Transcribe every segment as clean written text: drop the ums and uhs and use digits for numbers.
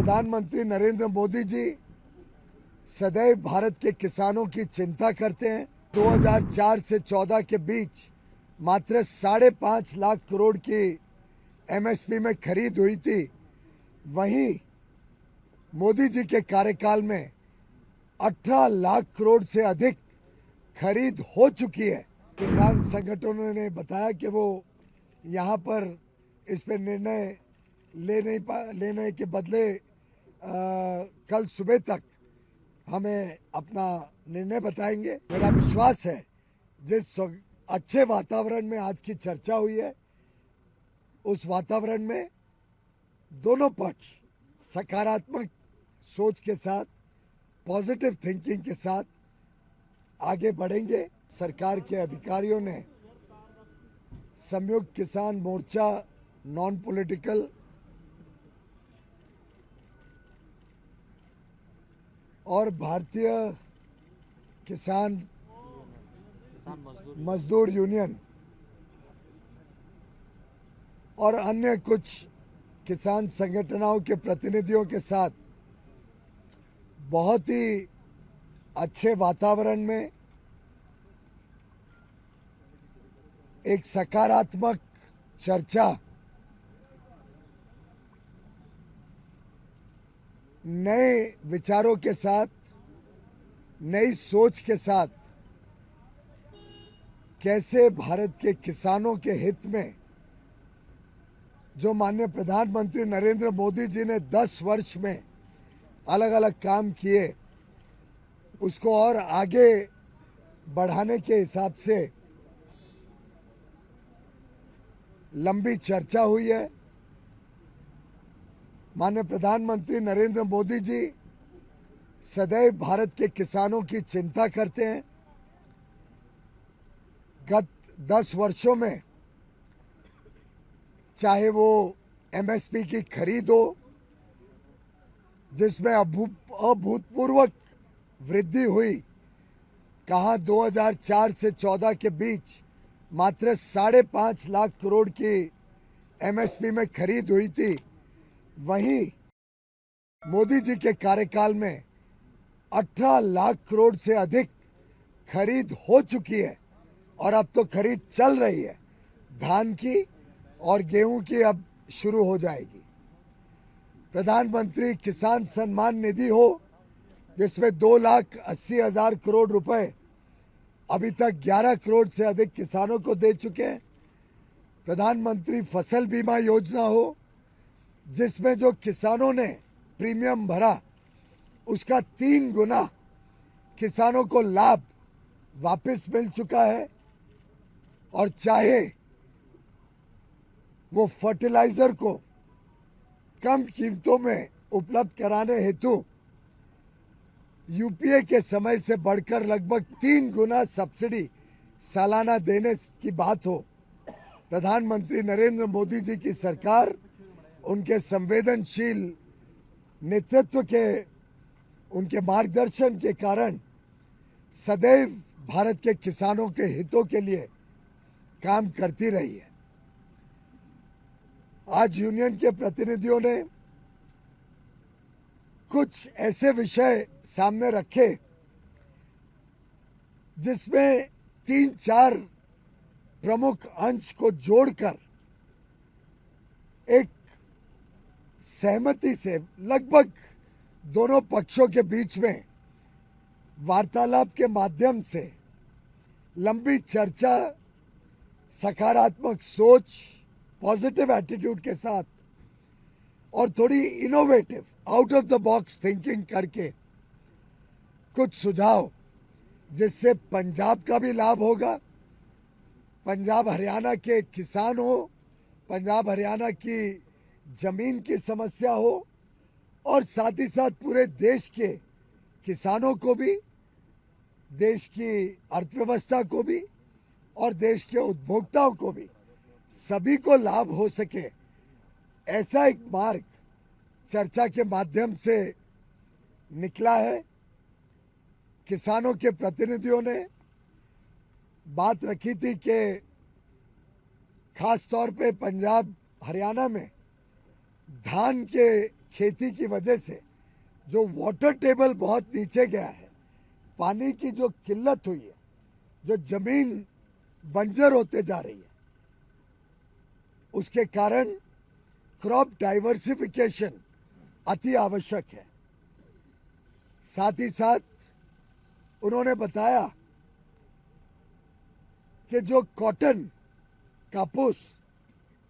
प्रधानमंत्री नरेंद्र मोदी जी सदैव भारत के किसानों की चिंता करते हैं। 2004 से 14 के बीच मात्र 5.5 लाख करोड़ की एमएसपी में खरीद हुई थी। वहीं मोदी जी के कार्यकाल में 18 लाख करोड़ से अधिक खरीद हो चुकी है। किसान संगठनों ने बताया कि वो यहाँ पर इस पे निर्णय लेने के बदले कल सुबह तक हमें अपना निर्णय बताएंगे। मेरा विश्वास है जिस अच्छे वातावरण में आज की चर्चा हुई है, उस वातावरण में दोनों पक्ष सकारात्मक सोच के साथ, पॉजिटिव थिंकिंग के साथ आगे बढ़ेंगे। सरकार के अधिकारियों ने संयुक्त किसान मोर्चा, नॉन पॉलिटिकल और भारतीय किसान मजदूर यूनियन और अन्य कुछ किसान संगठनों के प्रतिनिधियों के साथ बहुत ही अच्छे वातावरण में एक सकारात्मक चर्चा, नए विचारों के साथ, नई सोच के साथ कैसे भारत के किसानों के हित में जो माननीय प्रधानमंत्री नरेंद्र मोदी जी ने 10 वर्ष में अलग अलग काम किए, उसको और आगे बढ़ाने के हिसाब से लंबी चर्चा हुई है। माननीय प्रधानमंत्री नरेंद्र मोदी जी सदैव भारत के किसानों की चिंता करते हैं। गत 10 वर्षों में चाहे वो एमएसपी की खरीद हो, जिसमें अभूतपूर्व वृद्धि हुई, कहाँ 2004 से 14 के बीच मात्र 5.5 लाख करोड़ की एमएसपी में खरीद हुई थी। वहीं मोदी जी के कार्यकाल में 18 लाख करोड़ से अधिक खरीद हो चुकी है और अब तो खरीद चल रही है। धान की और गेहूं की अब शुरू हो जाएगी। प्रधानमंत्री किसान सम्मान निधि हो, जिसमें 2,80,000 करोड़ रुपए अभी तक 11 करोड़ से अधिक किसानों को दे चुके हैं। प्रधानमंत्री फसल बीमा योजना हो, जिसमें जो किसानों ने प्रीमियम भरा उसका 3 गुना किसानों को लाभ वापस मिल चुका है। और चाहे वो फर्टिलाइजर को कम कीमतों में उपलब्ध कराने हेतु यूपीए के समय से बढ़कर लगभग 3 गुना सब्सिडी सालाना देने की बात हो, प्रधानमंत्री नरेंद्र मोदी जी की सरकार उनके संवेदनशील नेतृत्व के, उनके मार्गदर्शन के कारण सदैव भारत के किसानों के हितों के लिए काम करती रही है। आज यूनियन के प्रतिनिधियों ने कुछ ऐसे विषय सामने रखे जिसमें 3-4 प्रमुख अंश को जोड़कर एक सहमति से लगभग दोनों पक्षों के बीच में वार्तालाप के माध्यम से लंबी चर्चा, सकारात्मक सोच, पॉजिटिव एटीट्यूड के साथ और थोड़ी innovative, out of the box thinking करके कुछ सुझाव, जिससे पंजाब का भी लाभ होगा, पंजाब हरियाणा के किसान हो, पंजाब हरियाणा की जमीन की समस्या हो और साथ ही साथ पूरे देश के किसानों को भी, देश की अर्थव्यवस्था को भी और देश के उपभोक्ताओं को भी, सभी को लाभ हो सके, ऐसा एक मार्ग चर्चा के माध्यम से निकला है। किसानों के प्रतिनिधियों ने बात रखी थी कि खास तौर पे पंजाब हरियाणा में धान के खेती की वजह से जो वाटर टेबल बहुत नीचे गया है, पानी की जो किल्लत हुई है, जो जमीन बंजर होते जा रही है, उसके कारण क्रॉप डाइवर्सिफिकेशन अति आवश्यक है। साथ ही साथ उन्होंने बताया कि जो कॉटन, कापूस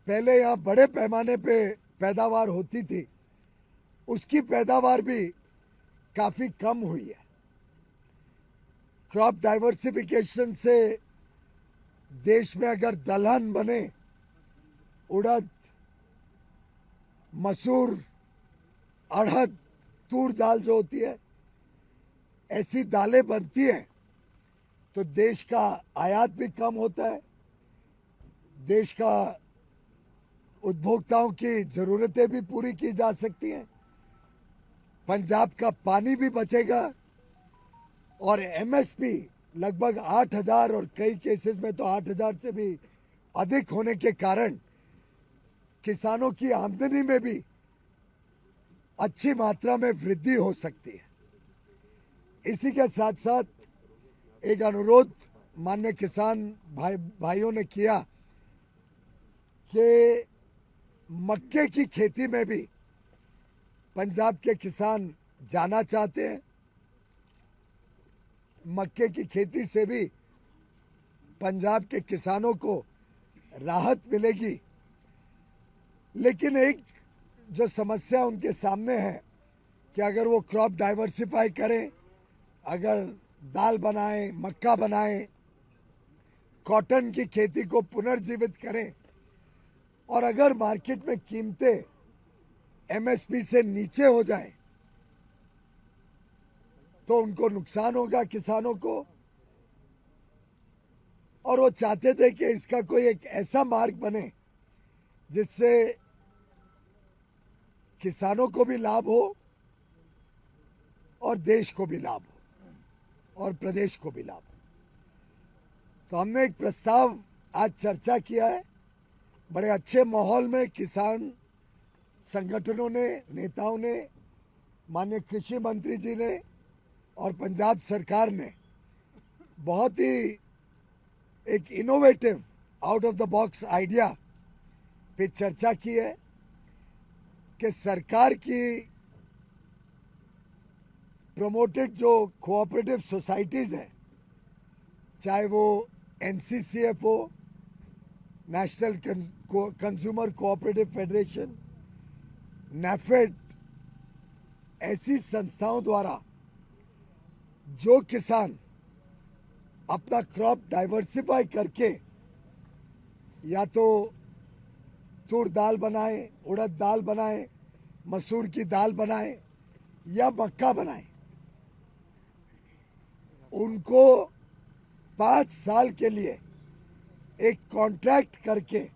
पहले यहाँ बड़े पैमाने पे पैदावार होती थी, उसकी पैदावार भी काफी कम हुई है। क्रॉप डाइवर्सिफिकेशन से देश में अगर दलहन बने, उड़द, मसूर, अड़हद, तूर दाल जो होती है, ऐसी दालें बनती हैं तो देश का आयात भी कम होता है, देश का उपभोक्ताओं की जरूरतें भी पूरी की जा सकती हैं, पंजाब का पानी भी बचेगा और एमएसपी लगभग 8,000 और कई केसेस में तो 8,000 से भी अधिक होने के कारण किसानों की आमदनी में भी अच्छी मात्रा में वृद्धि हो सकती है। इसी के साथ साथ एक अनुरोध माननीय किसान भाइयों ने किया कि मक्के की खेती में भी पंजाब के किसान जाना चाहते हैं। मक्के की खेती से भी पंजाब के किसानों को राहत मिलेगी, लेकिन एक जो समस्या उनके सामने है कि अगर वो क्रॉप डाइवर्सिफाई करें, अगर दाल बनाएं, मक्का बनाएं, कॉटन की खेती को पुनर्जीवित करें और अगर मार्केट में कीमतें एमएसपी से नीचे हो जाएं तो उनको नुकसान होगा, किसानों को। और वो चाहते थे कि इसका कोई एक ऐसा मार्ग बने जिससे किसानों को भी लाभ हो और देश को भी लाभ हो और प्रदेश को भी लाभ हो। तो हमने एक प्रस्ताव आज चर्चा किया है, बड़े अच्छे माहौल में किसान संगठनों ने, नेताओं ने, माननीय कृषि मंत्री जी ने और पंजाब सरकार ने बहुत ही एक innovative out of the box idea पे चर्चा की है कि सरकार की प्रमोटेड जो कोऑपरेटिव सोसाइटीज हैं, चाहे वो एनसीसीएफ हो, national consumer cooperative federation, NAFED, ऐसी संस्थाओं द्वारा जो किसान अपना क्रॉप डाइवर्सिफाई करके या तो तूर दाल बनाए, उड़द दाल बनाए, मसूर की दाल बनाए या मक्का बनाए, उनको 5 साल के लिए एक कॉन्ट्रैक्ट करके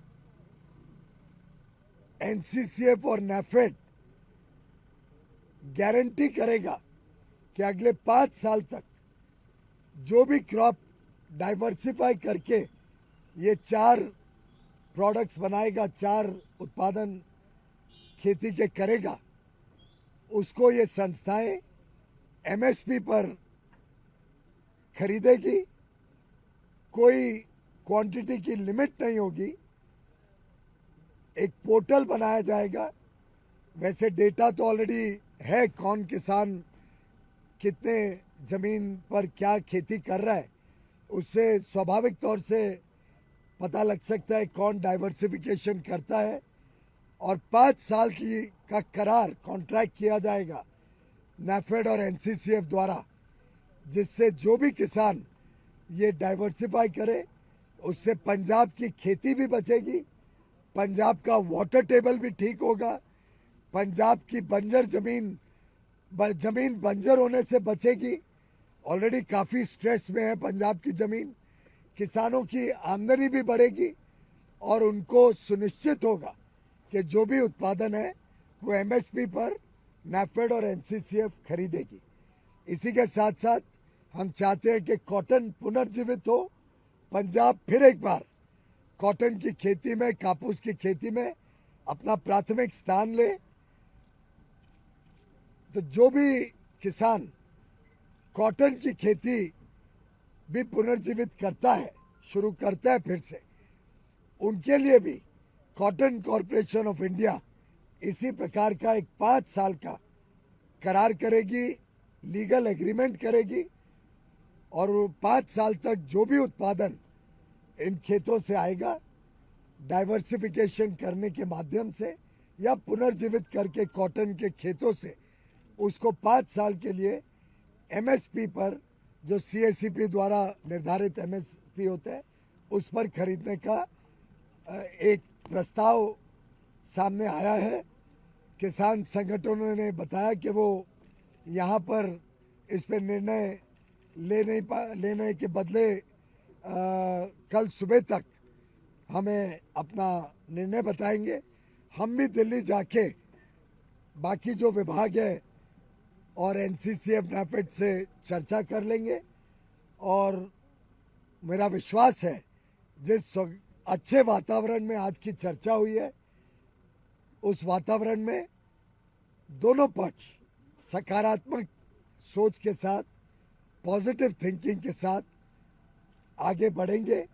एनसीसीएफ और नैफेड गारंटी करेगा कि अगले 5 साल तक जो भी क्रॉप डाइवर्सिफाई करके ये 4 प्रोडक्ट्स बनाएगा, 4 उत्पादन खेती के करेगा, उसको ये संस्थाएं एमएसपी पर खरीदेगी। कोई क्वांटिटी की लिमिट नहीं होगी। एक पोर्टल बनाया जाएगा। वैसे डेटा तो ऑलरेडी है, कौन किसान कितने जमीन पर क्या खेती कर रहा है, उससे स्वाभाविक तौर से पता लग सकता है कौन डाइवर्सिफिकेशन करता है। और 5 साल की का करार, कॉन्ट्रैक्ट किया जाएगा नैफेड और एनसीसीएफ द्वारा, जिससे जो भी किसान ये डाइवर्सिफाई करे उससे पंजाब की खेती भी बचेगी, पंजाब का वाटर टेबल भी ठीक होगा, पंजाब की बंजर जमीन बंजर होने से बचेगी। ऑलरेडी काफ़ी स्ट्रेस में है पंजाब की ज़मीन। किसानों की आमदनी भी बढ़ेगी और उनको सुनिश्चित होगा कि जो भी उत्पादन है वो एमएसपी पर नैफेड और एनसीसीएफ खरीदेगी। इसी के साथ साथ हम चाहते हैं कि कॉटन पुनर्जीवित हो, पंजाब फिर एक बार कॉटन की खेती में, कापूस की खेती में अपना प्राथमिक स्थान ले। तो जो भी किसान कॉटन की खेती भी पुनर्जीवित करता है, शुरू करता है फिर से, उनके लिए भी कॉटन कॉरपोरेशन ऑफ इंडिया इसी प्रकार का एक 5 साल का करार करेगी, लीगल एग्रीमेंट करेगी और 5 साल तक जो भी उत्पादन इन खेतों से आएगा, डाइवर्सिफिकेशन करने के माध्यम से या पुनर्जीवित करके कॉटन के खेतों से उसको 5 साल के लिए एमएसपी पर, जो सीएसीपी द्वारा निर्धारित एमएसपी होता है, उस पर खरीदने का एक प्रस्ताव सामने आया है। किसान संगठनों ने बताया कि वो यहाँ पर इस पर निर्णय लेने के बदले कल सुबह तक हमें अपना निर्णय बताएंगे। हम भी दिल्ली जाके बाकी जो विभाग है और एनसीसीएफ नैफेड से चर्चा कर लेंगे और मेरा विश्वास है जिस अच्छे वातावरण में आज की चर्चा हुई है, उस वातावरण में दोनों पक्ष सकारात्मक सोच के साथ, पॉजिटिव थिंकिंग के साथ आगे बढ़ेंगे।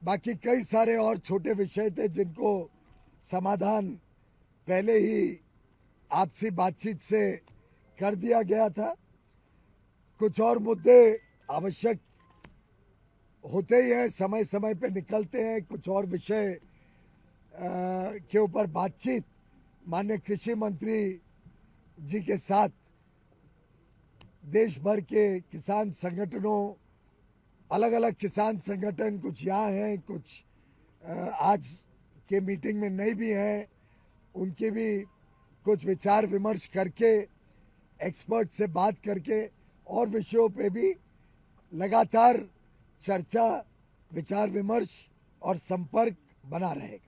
बाकी कई सारे और छोटे विषय थे जिनको समाधान पहले ही आपसी बातचीत से कर दिया गया था। कुछ और मुद्दे आवश्यक होते ही हैं, समय समय पे निकलते हैं। कुछ और विषय के ऊपर बातचीत माननीय कृषि मंत्री जी के साथ देश भर के किसान संगठनों, अलग अलग किसान संगठन, कुछ यहाँ हैं, कुछ आज के मीटिंग में नहीं भी हैं, उनके भी कुछ विचार विमर्श करके, एक्सपर्ट से बात करके और विषयों पे भी लगातार चर्चा, विचार विमर्श और संपर्क बना रहेगा।